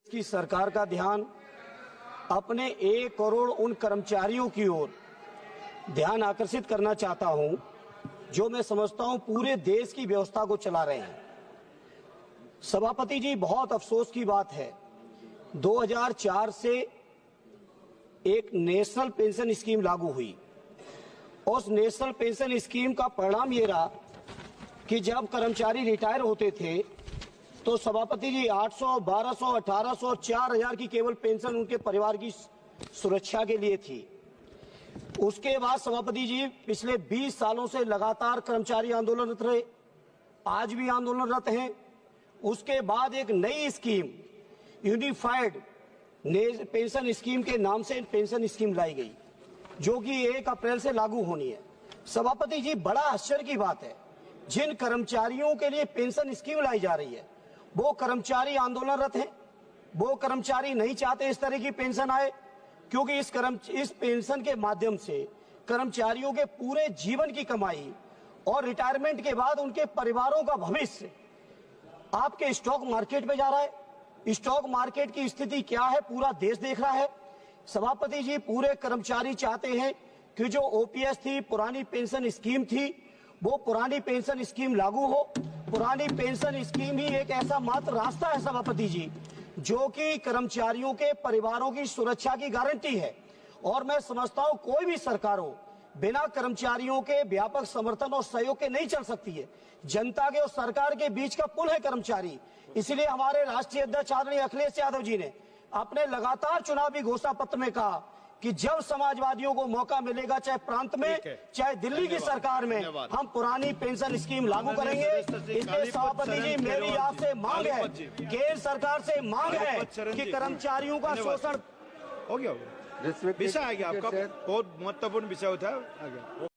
की सरकार का ध्यान अपने 1 करोड़ उन कर्मचारियों की ओर ध्यान आकर्षित करना चाहता हूं जो मैं समझता हूं पूरे देश की व्यवस्था को चला रहे हैं। सभापति जी, बहुत अफसोस की बात है, 2004 से एक नेशनल पेंशन स्कीम लागू हुई। उस नेशनल पेंशन स्कीम का परिणाम ये रहा कि जब कर्मचारी रिटायर होते थे तो सभापति जी 800, 1200, 1800, 4000 की केवल पेंशन उनके परिवार की सुरक्षा के लिए थी। उसके बाद सभापति जी पिछले 20 सालों से लगातार कर्मचारी आंदोलनरत रहे, आज भी आंदोलनरत हैं। उसके बाद एक नई स्कीम यूनिफाइड पेंशन स्कीम के नाम से पेंशन स्कीम लाई गई जो कि 1 अप्रैल से लागू होनी है। सभापति जी, बड़ा आश्चर्य की बात है, जिन कर्मचारियों के लिए पेंशन स्कीम लाई जा रही है वो कर्मचारी आंदोलनरत हैं। वो कर्मचारी नहीं चाहते इस तरह की पेंशन आए, क्योंकि इस पेंशन के माध्यम से कर्मचारियों के पूरे जीवन की कमाई और रिटायरमेंट के बाद उनके परिवारों का भविष्य आपके स्टॉक मार्केट में जा रहा है। स्टॉक मार्केट की स्थिति क्या है पूरा देश देख रहा है। सभापति जी, पूरे कर्मचारी चाहते हैं कि जो ओपीएस थी, पुरानी पेंशन स्कीम थी, वो पुरानी पेंशन स्कीम लागू हो। पुरानी पेंशन स्कीम ही एक ऐसा मात्र रास्ता है सभापति जी जो कि कर्मचारियों के परिवारों की सुरक्षा की गारंटी है। और मैं समझता हूं कोई भी सरकार हो बिना कर्मचारियों के व्यापक समर्थन और सहयोग के नहीं चल सकती है। जनता के और सरकार के बीच का पुल है कर्मचारी। इसलिए हमारे राष्ट्रीय अध्यक्ष आदरणीय अखिलेश यादव जी ने अपने लगातार चुनावी घोषणा पत्र में कहा कि जब समाजवादियों को मौका मिलेगा, चाहे प्रांत में चाहे दिल्ली की सरकार में, हम पुरानी पेंशन स्कीम लागू करेंगे। इसलिए सभापति जी, मेरी आपसे मांग है, केंद्र सरकार से मांग है कि कर्मचारियों का शोषण हो गया। विषय आ गया आपका, बहुत महत्वपूर्ण विषय होता है।